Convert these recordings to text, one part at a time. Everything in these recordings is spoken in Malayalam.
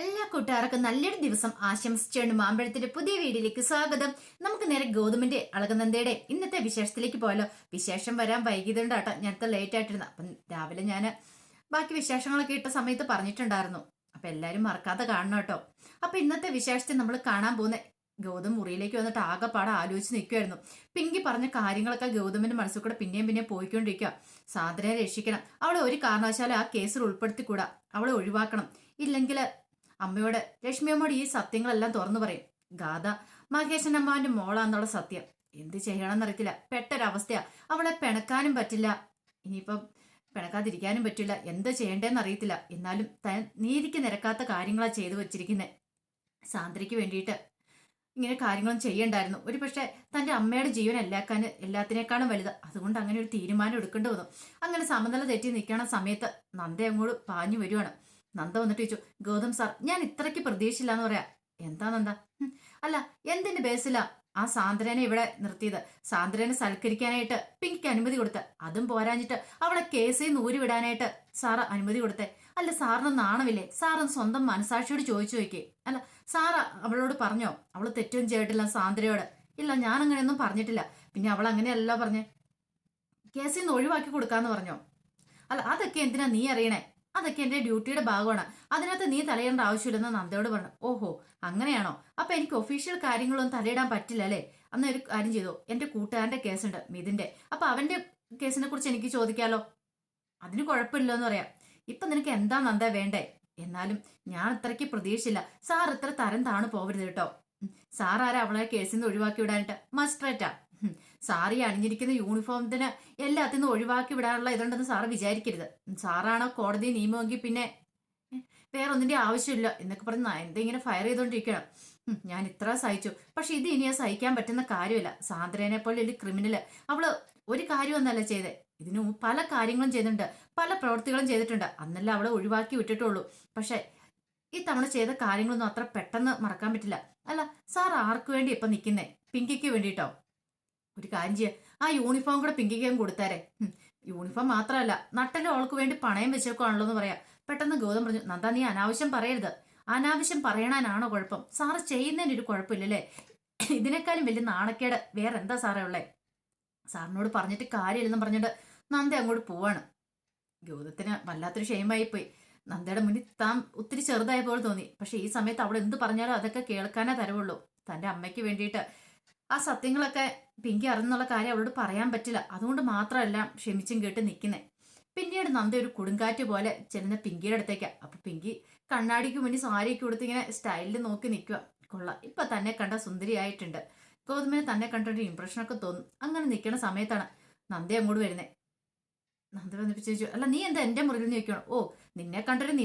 എല്ലാ കൂട്ടുകാർക്കും നല്ലൊരു ദിവസം ആശംസിച്ചുകൊണ്ട് മാമ്പഴത്തിന്റെ പുതിയ വീഡിയോയിലേക്ക് സ്വാഗതം. നമുക്ക് നേരെ ഗൗതമിന്റെ അളകനന്ദയുടെ ഇന്നത്തെ വിശേഷത്തിലേക്ക് പോയാലോ. വിശേഷം വരാൻ വൈകിയതുകൊണ്ടാട്ടോ ഞാനത്തെ ലേറ്റ് ആയിട്ടിരുന്ന. അപ്പം രാവിലെ ഞാൻ ബാക്കി വിശേഷങ്ങളൊക്കെ ഇട്ട സമയത്ത് പറഞ്ഞിട്ടുണ്ടായിരുന്നു. അപ്പൊ എല്ലാരും മറക്കാതെ കാണണം കേട്ടോ. അപ്പൊ ഇന്നത്തെ വിശേഷത്തിൽ നമ്മൾ കാണാൻ പോകുന്ന ഗൗതം മുറിയിലേക്ക് വന്നിട്ട് ആകെപ്പാടെ ആലോചിച്ച് നിൽക്കുമായിരുന്നു. പിങ്കി പറഞ്ഞ കാര്യങ്ങളൊക്കെ ഗൗതമിന്റെ മനസ്സിൽ കൂടെ പിന്നെയും പിന്നെയും പോയിക്കൊണ്ടിരിക്കുക. സാധനയെ രക്ഷിക്കണം, അവളെ ഒരു കാരണവശാലും ആ കേസിൽ ഉൾപ്പെടുത്തിക്കൂടാ, അവളെ ഒഴിവാക്കണം. ഇല്ലെങ്കിൽ അമ്മയോട്, ലക്ഷ്മിയമ്മയോട് ഈ സത്യങ്ങളെല്ലാം തുറന്നു പറയും. ഗാഥ മഹേശൻ അമ്മാവിന്റെ മോളാന്നുള്ള സത്യം എന്ത് ചെയ്യണമെന്നറിയത്തില്ല. പെട്ടൊരവസ്ഥയാ. അവളെ പിണക്കാനും പറ്റില്ല, ഇനിയിപ്പം പിണക്കാതിരിക്കാനും പറ്റില്ല. എന്ത് ചെയ്യേണ്ടതെന്ന് അറിയത്തില്ല. എന്നാലും നീതിക്ക് നിരക്കാത്ത കാര്യങ്ങളാ ചെയ്തു വെച്ചിരിക്കുന്നത്. സാന്ദ്രയ്ക്ക് വേണ്ടിയിട്ട് ഇങ്ങനെ കാര്യങ്ങളും ചെയ്യണ്ടായിരുന്നു. ഒരു പക്ഷെ തന്റെ അമ്മയുടെ ജീവൻ എല്ലാത്തിനേക്കാളും വലുത്. അതുകൊണ്ട് അങ്ങനെ ഒരു തീരുമാനം എടുക്കേണ്ടി വന്നു. അങ്ങനെ സമനില തെറ്റി നിൽക്കണ സമയത്ത് നന്ദ അങ്ങോട്ട് പാഞ്ഞു വരുവാണ്. നന്ദ വന്നിട്ട് ചോദിച്ചു, ഗൗതം സാർ, ഞാൻ ഇത്രയ്ക്ക് പ്രതീക്ഷയില്ല എന്ന് പറയാ. എന്താ നന്ദ? അല്ല, എന്തിന്റെ ബേസിലാ ആ സാന്ദ്രനെ ഇവിടെ നിർത്തിയത്? സാന്ദ്രനെ സൽക്കരിക്കാനായിട്ട് പിങ്കിക്ക് അനുമതി കൊടുത്ത്, അതും പോരാഞ്ഞിട്ട് അവളെ കേസിൽ നിന്ന് ഊരിവിടാനായിട്ട് സാറ് അനുമതി കൊടുത്തേ. അല്ല, സാറിന് നാണമില്ലേ? സാറിന് സ്വന്തം മനസാക്ഷിയോട് ചോദിച്ചു നോക്കിയേ. അല്ല, സാറ് അവളോട് പറഞ്ഞോ അവള് തെറ്റൊന്നും ചെയ്തിട്ടില്ല സാന്ദ്രയോട്? ഇല്ല, ഞാൻ അങ്ങനെയൊന്നും പറഞ്ഞിട്ടില്ല. പിന്നെ അവൾ അങ്ങനെയല്ല പറഞ്ഞേ, കേസിൽ നിന്ന് ഒഴിവാക്കി കൊടുക്കാന്ന് പറഞ്ഞോ? അല്ല, അതൊക്കെ എന്തിനാ നീ അറിയണേ? അതൊക്കെ എന്റെ ഡ്യൂട്ടിയുടെ ഭാഗമാണ്, അതിനകത്ത് നീ തലയിടേണ്ട ആവശ്യമില്ലെന്ന് നന്ദയോട് പറഞ്ഞു. ഓഹോ, അങ്ങനെയാണോ? അപ്പൊ എനിക്ക് ഒഫീഷ്യൽ കാര്യങ്ങളൊന്നും തലയിടാൻ പറ്റില്ല അല്ലേ? അന്ന് ഒരു കാര്യം ചെയ്തു, എന്റെ കൂട്ടുകാരന്റെ കേസുണ്ട് മിഥുന്റെ, അപ്പൊ അവന്റെ കേസിനെ കുറിച്ച് എനിക്ക് ചോദിക്കാലോ. അതിന് കുഴപ്പമില്ലോ എന്ന് പറയാം. ഇപ്പൊ നിനക്ക് എന്താ നന്ദ വേണ്ടേ? എന്നാലും ഞാൻ ഇത്രയ്ക്ക് പ്രതീക്ഷിച്ചില്ല. സാർ ഇത്ര തരം താണു പോവരുത് കേട്ടോ. സാർ ആരാ അവളെ കേസിൽ നിന്ന് ഒഴിവാക്കി വിടാനായിട്ട്? മജിസ്ട്രേറ്റാ. സാറി അണിഞ്ഞിരിക്കുന്ന യൂണിഫോമത്തിന് എല്ലാത്തിനും ഒഴിവാക്കി വിടാനുള്ള ഇതുണ്ടെന്ന് സാറ് വിചാരിക്കരുത്. സാറാണോ കോടതി നിയമമെങ്കിൽ പിന്നെ വേറൊന്നിന്റെ ആവശ്യമില്ല എന്നൊക്കെ പറഞ്ഞ് എന്തെങ്കിലും ഫയർ ചെയ്തോണ്ടിരിക്കണം. ഞാൻ ഇത്ര സഹിച്ചു, പക്ഷെ ഇത് ഇനി സഹിക്കാൻ പറ്റുന്ന കാര്യമില്ല. സാന്ദ്രനെ പോലെ ഒരു ക്രിമിനല് അവള് ഒരു കാര്യമൊന്നല്ല ചെയ്തേ, ഇതിനു പല കാര്യങ്ങളും ചെയ്തിട്ടുണ്ട്, പല പ്രവൃത്തികളും ചെയ്തിട്ടുണ്ട്. അന്നല്ല അവളെ ഒഴിവാക്കി വിട്ടിട്ടുള്ളൂ. പക്ഷെ ഈ തവണ ചെയ്ത കാര്യങ്ങളൊന്നും അത്ര പെട്ടെന്ന് മറക്കാൻ പറ്റില്ല. അല്ല, സാർ ആർക്കു വേണ്ടി ഇപ്പൊ നിൽക്കുന്നേ? പിങ്കിക്ക് വേണ്ടിട്ടോ? ഒരു കാര്യം ചെയ്യാം, ആ യൂണിഫോം കൂടെ പിങ്കിക്കാൻ കൊടുത്താരെ. യൂണിഫോം മാത്രമല്ല, നട്ടലും അവൾക്ക് വേണ്ടി പണയം വെച്ചേക്കുവാണല്ലോ എന്ന് പറയാം. പെട്ടെന്ന് ഗൗതം പറഞ്ഞു, നന്ദ നീ അനാവശ്യം പറയരുത്. അനാവശ്യം പറയണാനാണോ കുഴപ്പം? സാറ് ചെയ്യുന്നതിന് ഒരു കുഴപ്പമില്ലല്ലേ? ഇതിനേക്കാളും വലിയ നാണക്കേട് വേറെ എന്താ സാറേ ഉള്ളേ? സാറിനോട് പറഞ്ഞിട്ട് കാര്യമില്ലെന്ന് പറഞ്ഞിട്ട് നന്ദ അങ്ങോട്ട് പോവാണ്. ഗൗതത്തിന് വല്ലാത്തൊരു ക്ഷേമമായി പോയി. നന്ദയുടെ മുന്നിൽ താൻ ഒത്തിരി ചെറുതായ പോലെ തോന്നി. പക്ഷെ ഈ സമയത്ത് അവൾ എന്ത് പറഞ്ഞാലും അതൊക്കെ കേൾക്കാനേ തരവുള്ളൂ. തന്റെ അമ്മയ്ക്ക് വേണ്ടിയിട്ട് ആ സത്യങ്ങളൊക്കെ പിങ്കി അറിഞ്ഞുള്ള കാര്യം അവളോട് പറയാൻ പറ്റില്ല. അതുകൊണ്ട് മാത്രമല്ല ക്ഷമിച്ചും കേട്ട് നിൽക്കുന്നേ. പിന്നീട് നന്ദ ഒരു കൊടുങ്കാറ്റ് പോലെ ചെല്ലുന്ന പിങ്കിയുടെ അടുത്തേക്കാ. അപ്പൊ പിങ്കി കണ്ണാടിക്ക് മുന്നിൽ സാരിയൊക്കെ കൊടുത്ത് ഇങ്ങനെ സ്റ്റൈലിൽ നോക്കി നിൽക്കുക. കൊള്ളാം, ഇപ്പൊ തന്നെ കണ്ട സുന്ദരിയായിട്ടുണ്ട്. ഗൗതമിന് തന്നെ കണ്ടൊരു ഇംപ്രഷനൊക്കെ തോന്നും. അങ്ങനെ നിൽക്കുന്ന സമയത്താണ് നന്ദ അങ്ങോട്ട് വരുന്നേ. നന്ദ വന്നിട്ട് ചോദിച്ചു, അല്ല നീ എന്താ എന്റെ മുറിയിൽ നിന്ന് ചോദിക്കണം? ഓ, നിന്നെ കണ്ടൊരു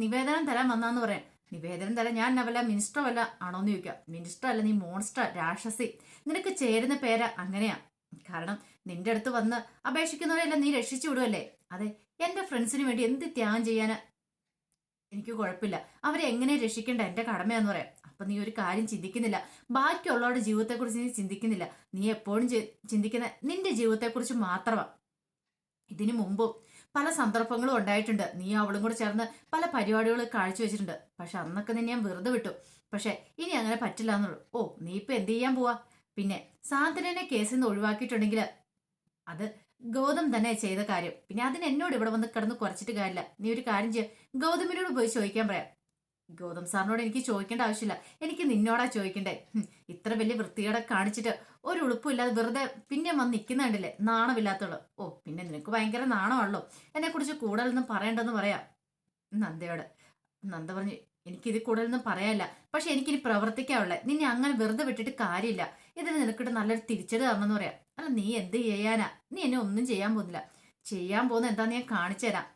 നിവേദനം തരാൻ വന്നാന്ന് പറയാൻ. നിവേദനം തരാൻ ഞാൻ വല്ല മിനിസ്റ്റർ വല്ല ആണോന്ന് ചോദിക്കാം. മിനിസ്റ്റർ അല്ല, നീ മോൺസ്റ്റർ, രാക്ഷസി. നിനക്ക് ചേരുന്ന പേരാ അങ്ങനെയാ. കാരണം നിന്റെ അടുത്ത് വന്ന് അപേക്ഷിക്കുന്നവരെല്ലാം നീ രക്ഷിച്ചു വിടുമല്ലേ? അതെ, എന്റെ ഫ്രണ്ട്സിന് വേണ്ടി എന്ത് ത്യാഗം ചെയ്യാന് എനിക്ക് കുഴപ്പമില്ല. അവരെ എങ്ങനെ രക്ഷിക്കേണ്ട എന്റെ കടമയാന്ന് പറയാം. അപ്പൊ നീ ഒരു കാര്യം ചിന്തിക്കുന്നില്ല, ബാക്കിയുള്ളവരുടെ ജീവിതത്തെക്കുറിച്ച് നീ ചിന്തിക്കുന്നില്ല. നീ എപ്പോഴും ചിന്തിക്കുന്ന നിന്റെ ജീവിതത്തെക്കുറിച്ച് മാത്രമാ. ഇതിനു മുമ്പും പല സന്ദർഭങ്ങളും ഉണ്ടായിട്ടുണ്ട്. നീ അവളും കൂടെ ചേർന്ന് പല പരിപാടികളും കാഴ്ചവെച്ചിട്ടുണ്ട്. പക്ഷെ അന്നൊക്കെ നിന്നെ ഞാൻ വെറുതെ വിട്ടു. പക്ഷെ ഇനി അങ്ങനെ പറ്റില്ല എന്നുള്ളൂ. ഓ, നീ ഇപ്പൊ എന്ത് ചെയ്യാൻ പോവാ? പിന്നെ സാന്ദ്രനെ കേസിൽ നിന്ന് ഒഴിവാക്കിയിട്ടുണ്ടെങ്കിൽ അത് ഗൗതം തന്നെ ചെയ്ത കാര്യം. പിന്നെ അതിന് എന്നോട് ഇവിടെ വന്ന് കിടന്ന് കുറച്ചിട്ട് കാര്യമില്ല. നീ ഒരു കാര്യം ചെയ്യ, ഗൗതമിനോട് പോയി ചോദിക്കാൻ പറയാം. ഗൗതം സാറിനോട് എനിക്ക് ചോദിക്കേണ്ട ആവശ്യമില്ല, എനിക്ക് നിന്നോടാ ചോദിക്കണ്ടേ. ഇത്ര വലിയ വൃത്തികേടെ കാണിച്ചിട്ട് ഒരു ഉളുപ്പില്ലാതെ വെറുതെ പിന്നെ വന്ന് നിൽക്കുന്നുണ്ടല്ലേ, നാണമില്ലാത്തുള്ളൂ. ഓ, പിന്നെ നിനക്ക് ഭയങ്കര നാണമാണല്ലോ, എന്നെ കുറിച്ച് കൂടുതലൊന്നും പറയണ്ടെന്ന് പറയാം നന്ദയോട്. നന്ദ പറഞ്ഞു, എനിക്കിത് കൂടുതലൊന്നും പറയാനില്ല, പക്ഷെ എനിക്കിനി പ്രവർത്തിക്കാവുള്ളേ. നിന്നെ അങ്ങനെ വെറുതെ വിട്ടിട്ട് കാര്യമില്ല. ഇതിന് നിനക്കിട്ട് നല്ലൊരു തിരിച്ചടി തരണമെന്ന് പറയാം. അല്ല, നീ എന്ത് ചെയ്യാനാ? നീ എന്നെ ഒന്നും ചെയ്യാൻ പോകുന്നില്ല. ചെയ്യാൻ പോകുന്ന എന്താന്ന് ഞാൻ കാണിച്ചു തരാം.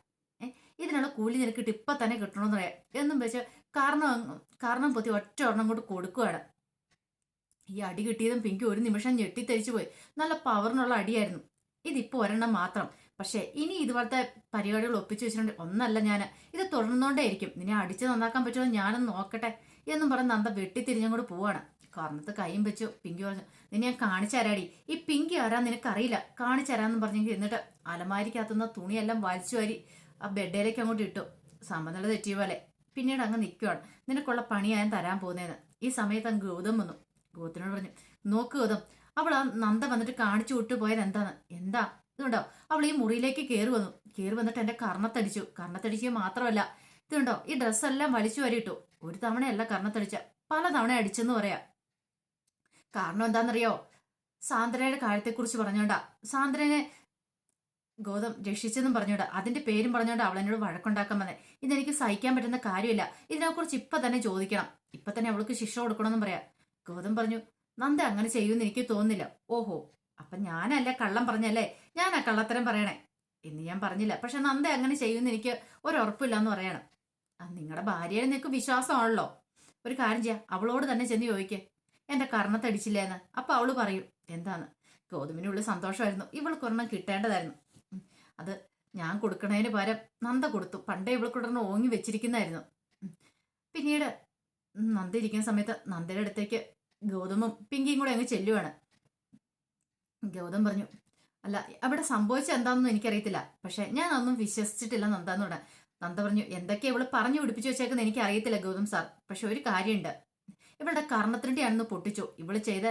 ഇതിനുള്ള കൂലി നിനക്കിട്ട് ഇപ്പൊ തന്നെ കിട്ടണമെന്ന് പറയാം എന്നും വെച്ച് കാരണം പൊത്തി ഒറ്റ ഒരെണ്ണം കൊണ്ട് കൊടുക്കുകയാണ്. ഈ അടി കിട്ടിയതും പിങ്കി ഒരു നിമിഷം ഞെട്ടിത്തെരിച്ചു പോയി. നല്ല പവറിനുള്ള അടിയായിരുന്നു. ഇതിപ്പോ ഒരെണ്ണം മാത്രം. പക്ഷെ ഇനി ഇതുപോലത്തെ പരിപാടികൾ ഒപ്പിച്ചു വെച്ചിട്ടുണ്ട്. ഒന്നല്ല, ഞാൻ ഇത് തുടർന്നുകൊണ്ടേയിരിക്കും. നിന്നെ അടിച്ച് നന്നാക്കാൻ പറ്റുമോ ഞാനൊന്ന് നോക്കട്ടെ എന്നും പറഞ്ഞ് നന്ദ വെട്ടിത്തിരിഞ്ഞങ്ങോട്ട് പോവാണ്. കാരണത്ത് കൈയും വെച്ചു. പിങ്കി പറഞ്ഞു, നിന്നെ ഞാൻ കാണിച്ചു തരാടി. ഈ പിങ്കി ആരാ നിനക്കറിയില്ല, കാണിച്ചു തരാമെന്നും പറഞ്ഞെങ്കിൽ എന്നിട്ട് അലമാരിക്കകത്തുനിന്ന് തുണിയെല്ലാം വലിച്ചു വാരി ആ ബെഡേലേക്ക് അങ്ങോട്ട് ഇട്ടു. സമനില തെറ്റിയ പോലെ. പിന്നീട് അങ്ങ് നിൽക്കുവാണ്. നിനക്കുള്ള പണി ഞാൻ തരാൻ പോകുന്നതെന്ന്. ഈ സമയത്ത് അങ്ങ് ഗൗതം വന്നു. ഗൗതത്തിനോട് പറഞ്ഞു, നോക്ക് ഗൗതം, അവൾ ആ നന്ദ വന്നിട്ട് കാണിച്ചു വിട്ടു പോയത് എന്താന്ന്. എന്താ ഇതുണ്ടോ, അവൾ ഈ മുറിയിലേക്ക് കയറി വന്നിട്ട് എന്റെ കർണത്തടിക്കുക മാത്രമല്ല, ഇതുണ്ടോ ഈ ഡ്രസ്സെല്ലാം വലിച്ചു വരിയിട്ടു. ഒരു തവണയല്ല കർണത്തടിച്ച, പല തവണ അടിച്ചെന്ന് പറയാ. കാരണം എന്താണെന്നറിയോ, സാന്ദ്രയുടെ കാര്യത്തെക്കുറിച്ച് പറഞ്ഞോണ്ടാ. സാന്ദ്രനെ ഗൗതം രക്ഷിച്ചെന്നും പറഞ്ഞോണ്ട് അതിന്റെ പേരും പറഞ്ഞോണ്ട് അവളെന്നോട് വഴക്കുണ്ടാക്കാൻ വന്നേ. ഇതെനിക്ക് സഹിക്കാൻ പറ്റുന്ന കാര്യമില്ല. ഇതിനെക്കുറിച്ച് ഇപ്പൊ തന്നെ ചോദിക്കണം. ഇപ്പൊ തന്നെ അവൾക്ക് ശിക്ഷ കൊടുക്കണമെന്നും പറയാം. ഗൗതം പറഞ്ഞു, നന്ദ അങ്ങനെ ചെയ്യുമെന്ന് എനിക്ക് തോന്നുന്നില്ല. ഓഹോ, അപ്പൊ ഞാനല്ല കള്ളം പറഞ്ഞല്ലേ, ഞാനാ കള്ളത്തരം പറയണേ എന്ന് ഞാൻ പറഞ്ഞില്ല. പക്ഷെ നന്ദ അങ്ങനെ ചെയ്യുമെന്ന് എനിക്ക് ഒരുറപ്പില്ല എന്ന് പറയണം. നിങ്ങളുടെ ഭാര്യയെ നിനക്ക് വിശ്വാസമാണല്ലോ. ഒരു കാര്യം ചെയ്യാം, അവളോട് തന്നെ ചെന്ന് ചോദിക്കേ, എന്റെ കർണത്തടിച്ചില്ല എന്ന്. അപ്പൊ അവള് പറയും എന്താന്ന്. ഗൗതമിനുള്ളിൽ സന്തോഷമായിരുന്നു. ഇവൾക്ക് ഒരെണ്ണം കിട്ടേണ്ടതായിരുന്നു. അത് ഞാൻ കൊടുക്കണതിന് പകരം നന്ദ കൊടുത്തു. പണ്ടേ ഇവൾക്കൊരെണ്ണം ഓങ്ങി വെച്ചിരിക്കുന്നതായിരുന്നു. പിന്നീട് നന്ദ ഇരിക്കുന്ന സമയത്ത് നന്ദയുടെ അടുത്തേക്ക് ഗൗതമും പിങ്കിയും കൂടെ അങ്ങ് ചെല്ലുവാണ്. ഗൗതം പറഞ്ഞു, അല്ല അവിടെ സംഭവിച്ച എന്താണെന്നും എനിക്കറിയത്തില്ല, പക്ഷെ ഞാൻ അതൊന്നും വിശ്വസിച്ചിട്ടില്ല നന്ദാന്ന് പറയാൻ. നന്ദ പറഞ്ഞു, എന്തൊക്കെയാ ഇവള് പറഞ്ഞു പിടിപ്പിച്ചു വെച്ചേക്കെന്ന് എനിക്ക് അറിയത്തില്ല ഗൗതം സാർ. പക്ഷെ ഒരു കാര്യമുണ്ട്, ഇവളുടെ കർണത്തിൻ്റെ പൊട്ടിച്ചു. ഇവള് ചെയ്ത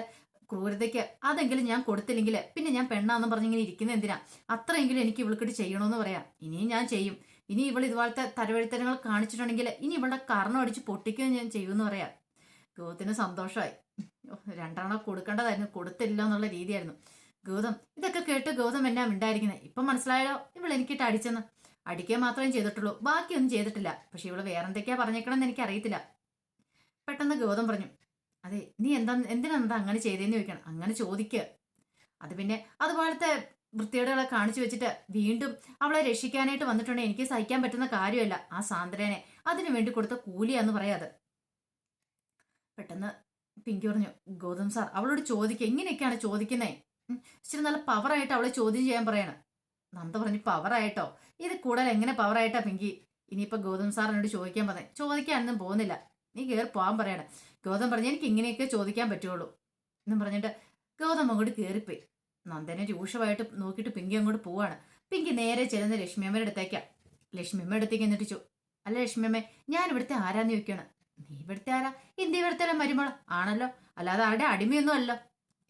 ക്രൂരതയ്ക്ക് അതെങ്കിലും ഞാൻ കൊടുത്തില്ലെങ്കിൽ പിന്നെ ഞാൻ പെണ്ണാന്ന് പറഞ്ഞിങ്ങനെ ഇരിക്കുന്ന എന്തിനാ? അത്രയെങ്കിലും എനിക്ക് ഇവൾക്കിട്ട് ചെയ്യണമെന്ന് പറയാം. ഇനിയും ഞാൻ ചെയ്യും. ഇനി ഇവൾ ഇതുപോലത്തെ തരവഴുത്തരങ്ങൾ കാണിച്ചിട്ടുണ്ടെങ്കിൽ ഇനി ഇവളുടെ കർണം അടിച്ച് പൊട്ടിക്കുകയും ഞാൻ ചെയ്യുമെന്ന് പറയാം. ഗൗതത്തിന് സന്തോഷമായി. രണ്ടെണ്ണം കൊടുക്കേണ്ടതായിരുന്നു, കൊടുത്തില്ല എന്നുള്ള രീതിയായിരുന്നു. ഗൗതം ഇതൊക്കെ കേട്ട് ഗൗതം എന്നാ മിണ്ടായിരിക്കുന്നത്. ഇപ്പം മനസ്സിലായാലോ ഇവൾ എനിക്കിട്ട് അടിച്ചെന്ന്. അടിക്കുക മാത്രമേ ചെയ്തിട്ടുള്ളൂ, ബാക്കിയൊന്നും ചെയ്തിട്ടില്ല. പക്ഷെ ഇവള് വേറെന്തൊക്കെയാ പറഞ്ഞേക്കണമെന്ന് എനിക്ക് അറിയത്തില്ല. പെട്ടെന്ന് ഗൗതം പറഞ്ഞു, അതെ നീ എന്തിനാ അങ്ങനെ ചെയ്തേന്ന് ചോദിക്കണം. അങ്ങനെ ചോദിക്കുക. അത് പിന്നെ അതുപോലത്തെ വൃത്തികേടുകളെ കാണിച്ചു വെച്ചിട്ട് വീണ്ടും അവളെ രക്ഷിക്കാനായിട്ട് വന്നിട്ടുണ്ടെങ്കിൽ എനിക്ക് സഹിക്കാൻ പറ്റുന്ന കാര്യമല്ല. ആ സാന്ദ്രനെ അതിനു വേണ്ടി കൊടുത്ത കൂലിയാന്ന് പറയാത്. പെട്ടെന്ന് പിങ്കി പറഞ്ഞു, ഗൗതം സാർ അവളോട് ചോദിക്കുക, ഇങ്ങനെയൊക്കെയാണ് ചോദിക്കുന്നേ. ഇച്ചിരി നല്ല പവറായിട്ട് അവളെ ചോദ്യം ചെയ്യാൻ പറയണം. നന്ദ പറഞ്ഞു, പവറായിട്ടോ? ഇത് കൂടുതൽ എങ്ങനെ പവറായിട്ടാ പിങ്കി? ഇനിയിപ്പോ ഗൗതം സാറിനോട് ചോദിക്കാൻ പറഞ്ഞേ. ചോദിക്കാനൊന്നും പോകുന്നില്ല, നീ കയറി പോകാൻ പറയണം. ഗൗതം പറഞ്ഞു, എനിക്ക് ഇങ്ങനെയൊക്കെ ചോദിക്കാൻ പറ്റുള്ളൂ എന്നും പറഞ്ഞിട്ട് ഗൗതം അങ്ങോട്ട് കയറിപ്പോയി. നന്ദനെ രൂക്ഷമായിട്ട് നോക്കിയിട്ട് പിങ്കി അങ്ങോട്ട് പോവാണ്. പിങ്കി നേരെ ചെല്ലുന്ന ലക്ഷ്മിയമ്മയുടെ അടുത്തേക്കാ. ലക്ഷ്മിയമ്മയുടെ അടുത്തേക്ക് എന്നിട്ട് അല്ല ലക്ഷ്മിയമ്മേ, ഞാൻ ഇവിടുത്തെ ആരാന്ന് ചോദിക്കാണ്. നീ ഇവിടുത്തെ ആരാ? ഇന്ത്യ ഇവിടുത്തെ മരുമോള ആണല്ലോ, അല്ലാതെ ആരുടെ അടിമയൊന്നും അല്ലോ.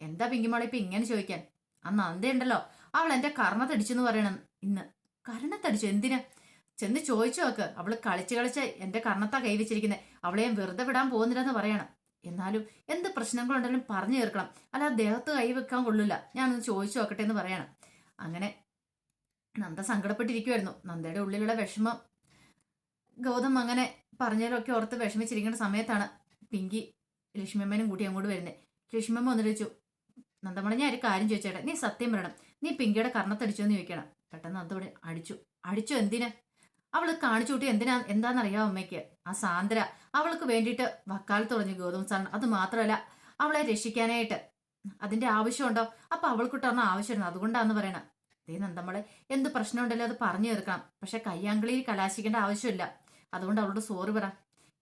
എന്താ പിങ്കിമോളെ ഇപ്പൊ ഇങ്ങനെ ചോദിക്കാൻ? ആ നന്ദയുണ്ടല്ലോ, അവൾ എന്റെ കർണത്തടിച്ചെന്ന് പറയണം. ഇന്ന് കർണത്തടിച്ചു? എന്തിനാ? ചെന്ന് ചോദിച്ചു നോക്ക്. അവള് കളിച്ച് എന്റെ കർണത്താ കൈവച്ചിരിക്കുന്നത്. അവളെ വെറുതെ വിടാൻ പോകുന്നില്ലെന്ന് പറയണം. എന്നാലും എന്ത് പ്രശ്നങ്ങളുണ്ടെങ്കിലും പറഞ്ഞു തീർക്കണം, അല്ല ദേഹത്ത് കൈവെക്കാൻ കൊള്ളില്ല. ഞാനൊന്ന് ചോദിച്ചു നോക്കട്ടെ എന്ന് പറയണം. അങ്ങനെ നന്ദ സങ്കടപ്പെട്ടിരിക്കുമായിരുന്നു. നന്ദയുടെ ഉള്ളിലുള്ള വിഷമം ഗൗതം അങ്ങനെ പറഞ്ഞതിലൊക്കെ ഓർത്ത് വിഷമിച്ചിരിക്കുന്ന സമയത്താണ് പിങ്കി ലക്ഷ്മിയമ്മനും കൂട്ടി അങ്ങോട്ട് വരുന്നത്. ലക്ഷ്മിയമ്മ വന്നിട്ട് ചോദിച്ചു, നന്ദമണ ഞാൻ ഒരു കാര്യം ചോദിച്ചേട്ടെ, നീ സത്യം പറയണം, നീ പിങ്കിയുടെ കർണത്തടിച്ചോ എന്ന് ചോദിക്കണം. പെട്ടെന്ന് നന്ദോടെ അടിച്ചു എന്തിനാ? അവള് കാണിച്ചു കൂട്ടി എന്താണെന്നറിയാം അമ്മയ്ക്ക്? ആ സാന്ദ്ര അവൾക്ക് വേണ്ടിയിട്ട് വക്കാലത്ത് പറഞ്ഞു ഗൗതം സാറിന്. അത് മാത്രമല്ല അവളെ രക്ഷിക്കാനായിട്ട് അതിന്റെ ആവശ്യമുണ്ടോ? അപ്പൊ അവൾക്കിട്ടൊന്നും ആവശ്യമായിരുന്നു, അതുകൊണ്ടാന്ന് പറയണം. അതേ നന്ദമ്മളെ, എന്ത് പ്രശ്നം ഉണ്ടല്ലോ അത് പറഞ്ഞു തീർക്കണം. പക്ഷെ കയ്യാങ്കളിയിൽ കലാശിക്കേണ്ട ആവശ്യമില്ല. അതുകൊണ്ട് അവളോട് സോറി പറ.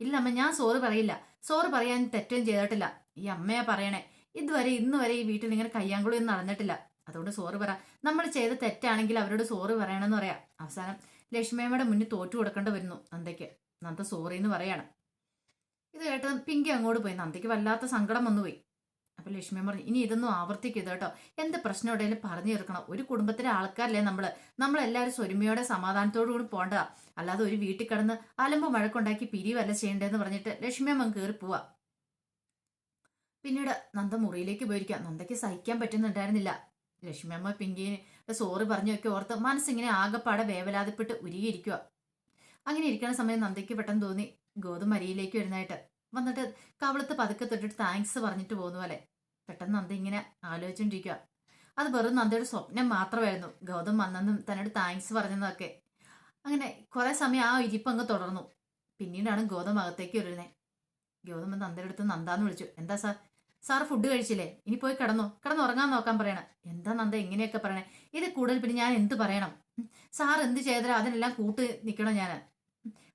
ഇല്ല അമ്മ, ഞാൻ സോറി പറയില്ല. സോറി പറയാൻ തെറ്റും ചെയ്തിട്ടില്ല. ഈ അമ്മയാ പറയണേ. ഇന്ന് വരെ ഈ വീട്ടിൽ ഇങ്ങനെ കയ്യാങ്കളി ഒന്നും നടന്നിട്ടില്ല. അതുകൊണ്ട് സോറി പറ. നമ്മൾ ചെയ്ത തെറ്റാണെങ്കിൽ അവരോട് സോറി പറയണമെന്ന് പറയാം. അവസാനം ലക്ഷ്മിയമ്മയുടെ മുന്നിൽ തോറ്റു കൊടുക്കേണ്ടി വരുന്നു നന്ദയ്ക്ക്. നന്ദ സോറി എന്ന് പറയാണ്. ഇത് കേട്ട് പിങ്കി അങ്ങോട്ട് പോയി. നന്ദയ്ക്ക് വല്ലാത്ത സങ്കടം വന്നുപോയി. അപ്പൊ ലക്ഷ്മിയമ്മ പറഞ്ഞു, ഇനി ഇതൊന്നും ആവർത്തിക്കരുത് കേട്ടോ. എന്ത് പ്രശ്നം എവിടെയും പറഞ്ഞു തീർക്കണം. ഒരു കുടുംബത്തിലെ ആൾക്കാരല്ലേ നമ്മളെല്ലാവരും സ്വരുമയോടെ സമാധാനത്തോടു കൂടി പോകേണ്ടതാ. അല്ലാതെ ഒരു വീട്ടിൽ കിടന്ന് അലമ്പ് മഴക്കുണ്ടാക്കി പിരിവല്ല ചെയ്യേണ്ടതെന്ന് പറഞ്ഞിട്ട് ലക്ഷ്മിയമ്മ കയറി പോവാ. പിന്നീട് നന്ദ മുറിയിലേക്ക് പോയിരിക്കുക. നന്ദയ്ക്ക് സഹിക്കാൻ പറ്റുന്നുണ്ടായിരുന്നില്ല. ലക്ഷ്മിയമ്മ പിങ്കിയുടെ സോറി പറഞ്ഞൊക്കെ ഓർത്ത് മനസ്സിങ്ങനെ ആകെപ്പാടെ വേവലാതിപ്പെട്ട് ഉരുകിയിരിക്കുക. അങ്ങനെ ഇരിക്കുന്ന സമയം നന്ദയ്ക്ക് പെട്ടെന്ന് തോന്നി ഗൗതം അരിയിലേക്ക് വരുന്നതായിട്ട്. വന്നിട്ട് കവളത്ത് പതുക്കെ തൊട്ടിട്ട് താങ്ക്സ് പറഞ്ഞിട്ട് പോകുന്ന പോലെ. പെട്ടെന്ന് നന്ദ ഇങ്ങനെ ആലോചിച്ചോണ്ടിരിക്കുക. അത് വെറും നന്ദയുടെ സ്വപ്നം മാത്രമായിരുന്നു, ഗൗതം വന്നെന്നും തന്നോട് താങ്ക്സ് പറഞ്ഞതൊക്കെ. അങ്ങനെ കുറെ സമയം ആ ഇരിപ്പ് അങ്ങ് തുടർന്നു. പിന്നീടാണ് ഗൗതം അകത്തേക്ക് വരുന്നത്. ഗൗതം നന്ദയുടെ അടുത്ത് നന്ദാന്ന് വിളിച്ചു. എന്താ സാർ ഫുഡ് കഴിച്ചില്ലേ? ഇനി പോയി കിടന്നുറങ്ങാൻ നോക്കാൻ പറയണം. എന്താ നന്ദ ഇങ്ങനെയൊക്കെ പറയണേ? ഇത് കൂടുതൽ പിന്നെ ഞാൻ എന്ത് പറയണം? സാർ എന്ത് ചെയ്താലോ അതിനെല്ലാം കൂട്ട് നിൽക്കണം ഞാൻ.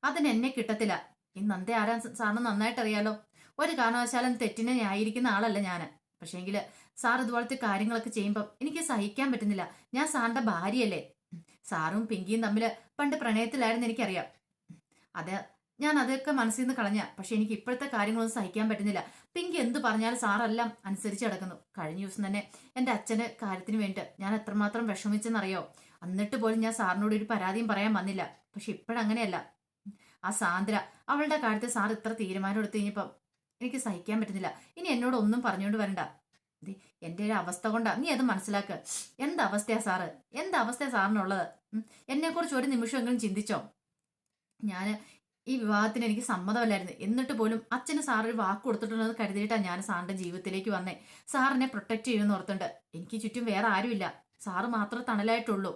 അതിന് എന്നെ കിട്ടത്തില്ല. ഈ നന്ദ ആരാ സാറിന് നന്നായിട്ട് അറിയാലോ. ഒരു കാരണവശാലും തെറ്റിനെ ന്യായീകരിക്കുന്ന ആളല്ല ഞാൻ. പക്ഷേങ്കിൽ സാർ ഇതുപോലത്തെ കാര്യങ്ങളൊക്കെ ചെയ്യുമ്പോൾ എനിക്ക് സഹിക്കാൻ പറ്റുന്നില്ല. ഞാൻ സാറിന്റെ ഭാര്യയല്ലേ. സാറും പിങ്കിയും തമ്മിൽ പണ്ട് പ്രണയത്തിലായിരുന്നു എനിക്കറിയാം. അത് ഞാൻ അതൊക്കെ മനസ്സിൽ നിന്ന് കളഞ്ഞ. പക്ഷെ എനിക്ക് ഇപ്പോഴത്തെ കാര്യങ്ങളൊന്നും സഹിക്കാൻ പറ്റുന്നില്ല. പിങ്കി എന്ത് പറഞ്ഞാലും സാറെല്ലാം അനുസരിച്ച് കിടക്കുന്നു. കഴിഞ്ഞ ദിവസം തന്നെ എൻ്റെ അച്ഛന് കാര്യത്തിന് വേണ്ടിയിട്ട് ഞാൻ എത്രമാത്രം വിഷമിച്ചെന്നറിയോ. എന്നിട്ട് പോലും ഞാൻ സാറിനോട് ഒരു പരാതിയും പറയാൻ വന്നില്ല. പക്ഷെ ഇപ്പോഴങ്ങനെയല്ല. ആ സാന്ദ്ര, അവളുടെ കാര്യത്തിൽ സാർ ഇത്ര തീരുമാനം എടുത്തു കഴിഞ്ഞപ്പം എനിക്ക് സഹിക്കാൻ പറ്റുന്നില്ല. ഇനി എന്നോട് ഒന്നും പറഞ്ഞുകൊണ്ട് വരണ്ട. ദേ, എൻ്റെ ഒരു അവസ്ഥ കൊണ്ടാ, നീ അത് മനസ്സിലാക്കുക. എന്തവസ്ഥയാ സാറ്, എന്തവസ്ഥയാ സാറിനുള്ളത്? എന്നെക്കുറിച്ച് ഒരു നിമിഷമെങ്കിലും ചിന്തിച്ചോ? ഞാൻ ഈ വിവാഹത്തിന് എനിക്ക് സമ്മതമല്ലായിരുന്നു. എന്നിട്ട് പോലും അച്ഛന് സാർ ഒരു വാക്ക് കൊടുത്തിട്ടുണ്ടെന്ന് കരുതിയിട്ടാണ് ഞാൻ സാറിന്റെ ജീവിതത്തിലേക്ക് വന്നേ. സാറിനെ പ്രൊട്ടക്ട് ചെയ്യുമെന്ന് ഓർത്തുണ്ട്. എനിക്ക് ചുറ്റും വേറെ ആരുമില്ല, സാറ് മാത്രമേ തണലായിട്ടുള്ളൂ.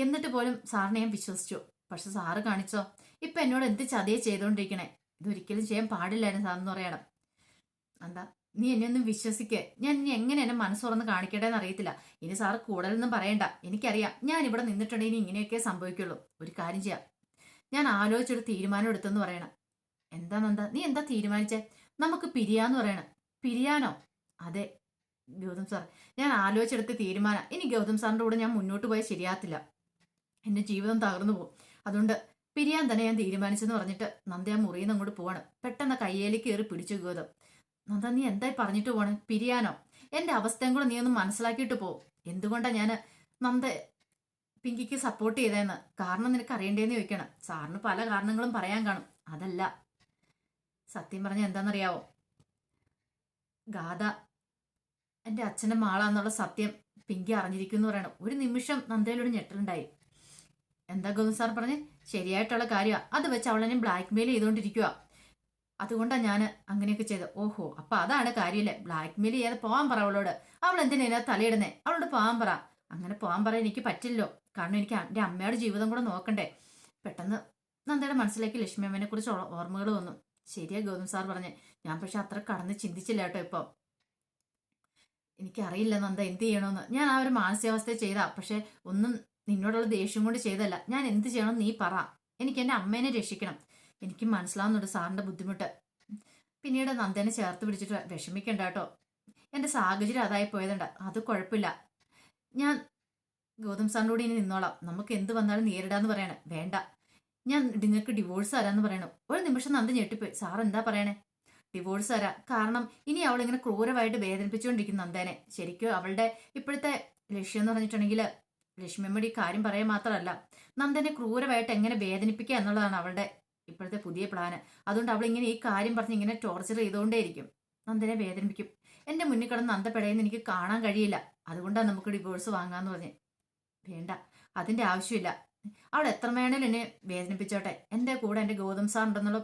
എന്നിട്ട് പോലും സാറിനെ ഞാൻ വിശ്വസിച്ചു. പക്ഷെ സാറ് കാണിച്ചോ, ഇപ്പൊ എന്നോട് എന്ത് ചതിയെ ചെയ്തോണ്ടിരിക്കണേ. ഇതൊരിക്കലും ചെയ്യാൻ പാടില്ലായിരുന്നു സാറെന്ന് പറയണം. എന്താ, നീ എന്നെ ഒന്നും വിശ്വസിക്കേ. ഞാൻ ഇനി എങ്ങനെ എന്നെ മനസ്സുറന്ന് കാണിക്കട്ടെന്ന് അറിയത്തില്ല. ഇനി സാറ് കൂടുതലൊന്നും പറയണ്ട. എനിക്കറിയാം ഞാൻ ഇവിടെ നിന്നിട്ടുണ്ടെങ്കിൽ ഇങ്ങനെയൊക്കെ സംഭവിക്കുള്ളൂ. ഒരു കാര്യം ചെയ്യാം, ഞാൻ ആലോചിച്ചൊരു തീരുമാനം എടുത്തെന്ന് പറയണം. എന്താ നന്ദ, നീ എന്താ തീരുമാനിച്ചേ? നമുക്ക് പിരിയാന്ന് പറയണം. പിരിയാനോ? അതെ ഗൗതം സാർ, ഞാൻ ആലോചിച്ചെടുത്ത തീരുമാനം. ഇനി ഗൗതം സാറിന്റെ കൂടെ ഞാൻ മുന്നോട്ട് പോയാൽ ശരിയാകത്തില്ല. എന്റെ ജീവിതം തകർന്നു പോകും. അതുകൊണ്ട് പിരിയാൻ തന്നെ ഞാൻ തീരുമാനിച്ചെന്ന് പറഞ്ഞിട്ട് നന്ദ ആ മുറിയിൽ നിന്ന് അങ്ങോട്ട് പോവാണ്. പെട്ടെന്ന് കയ്യേലേക്ക് കയറി പിടിച്ചു ഗൗതം. നന്ദ, നീ എന്തായി പറഞ്ഞിട്ട് പോണേ? പിരിയാനോ? എന്റെ അവസ്ഥയും കൂടെ നീ ഒന്ന് മനസ്സിലാക്കിയിട്ട് പോ. എന്തുകൊണ്ടാ ഞാൻ നന്ദ പിങ്കിക്ക് സപ്പോർട്ട് ചെയ്തതെന്ന് കാരണം നിനക്ക് അറിയണ്ടേന്ന് ചോദിക്കണം. സാറിന് പല കാരണങ്ങളും പറയാൻ കാണും. അതല്ല, സത്യം പറഞ്ഞ എന്താണെന്നറിയാവോ, ഗാഥ എൻ്റെ അച്ഛൻ്റെ മാളാന്നുള്ള സത്യം പിങ്കി അറിഞ്ഞിരിക്കുന്നു പറയണം. ഒരു നിമിഷം നന്ദയിലൊരു ഞെട്ടലുണ്ടായി. എന്താ ഗോവിന്ദ് സാർ പറഞ്ഞ്? ശരിയായിട്ടുള്ള കാര്യമാണ്. അത് വെച്ച് അവളെന്നെ ബ്ലാക്ക് മെയിൽ ചെയ്തുകൊണ്ടിരിക്കുക. അതുകൊണ്ടാണ് ഞാൻ അങ്ങനെയൊക്കെ ചെയ്തത്. ഓഹോ, അപ്പൊ അതാണ് കാര്യമില്ലേ? ബ്ലാക്ക് മെയിൽ ചെയ്യാതെ പോകാൻ പറ അവളോട്. അവൾ എന്തിനാ തലയിടുന്നേ? അവളോട് പോകാൻ പറ. അങ്ങനെ പോകാൻ പറയാൻ എനിക്ക് പറ്റില്ലോ. കാരണം എനിക്ക് എൻ്റെ അമ്മയുടെ ജീവിതം കൂടെ നോക്കണ്ടേ. പെട്ടെന്ന് നന്ദയുടെ മനസ്സിലേക്ക് ലക്ഷ്മി അമ്മേനെ കുറിച്ച് ഓർമ്മകൾ വന്നു. ശരിയാ ഗൗതം സാർ പറഞ്ഞേ. ഞാൻ പക്ഷെ അത്ര കടന്ന് ചിന്തിച്ചില്ല കേട്ടോ. ഇപ്പൊ എനിക്കറിയില്ല നന്ദ എന്ത് ചെയ്യണമെന്ന്. ഞാൻ ആ ഒരു മാനസികാവസ്ഥയെ ചെയ്താ. പക്ഷെ ഒന്നും നിന്നോടുള്ള ദേഷ്യം കൊണ്ട് ചെയ്തല്ല. ഞാൻ എന്ത് ചെയ്യണം നീ പറ. എനിക്ക് എൻ്റെ അമ്മേനെ രക്ഷിക്കണം. എനിക്ക് മനസ്സിലാവുന്നുണ്ട് സാറിന്റെ ബുദ്ധിമുട്ട്. പിന്നീട് നന്ദനെ ചേർത്ത് പിടിച്ചിട്ട് വിഷമിക്കണ്ട കേട്ടോ. എൻ്റെ സാഹചര്യം അതായി പോയതുണ്ട്. അത് കുഴപ്പമില്ല. ഞാൻ ഗൗതം സാറിൻ്റെ കൂടെ ഇനി നിന്നോളാം. നമുക്ക് എന്ത് വന്നാലും നേരിടാന്ന് പറയണേ. വേണ്ട, ഞാൻ നിങ്ങൾക്ക് ഡിവോഴ്സ് തരാന്ന് പറയണു. ഒരു നിമിഷം നന്ദി ഞെട്ടിപ്പോയി. സാർ എന്താ പറയണേ? ഡിവോഴ്സ് തരാം. കാരണം ഇനി അവൾ ഇങ്ങനെ ക്രൂരമായിട്ട് വേദനിപ്പിച്ചുകൊണ്ടിരിക്കും നന്ദനെ. ശരിക്കും അവളുടെ ഇപ്പോഴത്തെ ലക്ഷ്യം എന്ന് പറഞ്ഞിട്ടുണ്ടെങ്കിൽ ലക്ഷ്മിയമ്മയുടെ ഈ കാര്യം പറയാൻ മാത്രമല്ല, നന്ദനെ ക്രൂരമായിട്ട് എങ്ങനെ വേദനിപ്പിക്കുക എന്നുള്ളതാണ് അവളുടെ ഇപ്പോഴത്തെ പുതിയ പ്ലാന്. അതുകൊണ്ട് അവൾ ഇങ്ങനെ ഈ കാര്യം പറഞ്ഞ് ഇങ്ങനെ ടോർച്ചർ ചെയ്തുകൊണ്ടേയിരിക്കും. നന്ദനെ വേദനിപ്പിക്കും. എൻ്റെ മുന്നിൽ കിടന്ന് നന്ദ പെടയെന്ന് എനിക്ക് കാണാൻ കഴിയില്ല. അതുകൊണ്ടാണ് നമുക്ക് ഡിവോഴ്സ് വാങ്ങാന്ന് പറഞ്ഞ്. വേണ്ട, അതിന്റെ ആവശ്യമില്ല. അവൾ എത്ര വേണേലും എന്നെ വേദനിപ്പിച്ചോട്ടെ. എൻ്റെ കൂടെ എൻ്റെ ഗൗതം സാർ ഉണ്ടെന്നുള്ള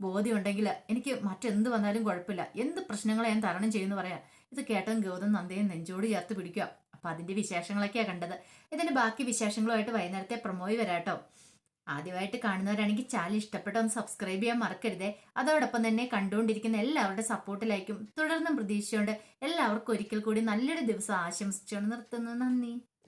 ബോധ്യം ഉണ്ടെങ്കിൽ എനിക്ക് മറ്റെന്ത് വന്നാലും കുഴപ്പമില്ല. എന്ത് പ്രശ്നങ്ങളെ ഞാൻ തരണം ചെയ്യുമെന്ന് പറയാം. ഇത് കേട്ടതും ഗൗതം നന്ദയെ നെഞ്ചോട് ചേർത്ത് പിടിക്കുക. അപ്പൊ അതിന്റെ വിശേഷങ്ങളൊക്കെയാണ് കണ്ടത്. ഇതിന്റെ ബാക്കി വിശേഷങ്ങളുമായിട്ട് വൈകുന്നേരത്തെ പ്രൊമോയി വരാട്ടോ. ആദ്യമായിട്ട് കാണുന്നവരാണെങ്കിൽ ചാനൽ ഇഷ്ടപ്പെട്ട ഒന്ന് സബ്സ്ക്രൈബ് ചെയ്യാൻ മറക്കരുതേ. അതോടൊപ്പം തന്നെ കണ്ടുകൊണ്ടിരിക്കുന്ന എല്ലാവരുടെ സപ്പോർട്ടിലായിരിക്കും തുടർന്നും പ്രതീക്ഷിച്ചുകൊണ്ട് എല്ലാവർക്കും ഒരിക്കൽ കൂടി നല്ലൊരു ദിവസം ആശംസിച്ചുകൊണ്ട് നിർത്തുന്നു. നന്ദി.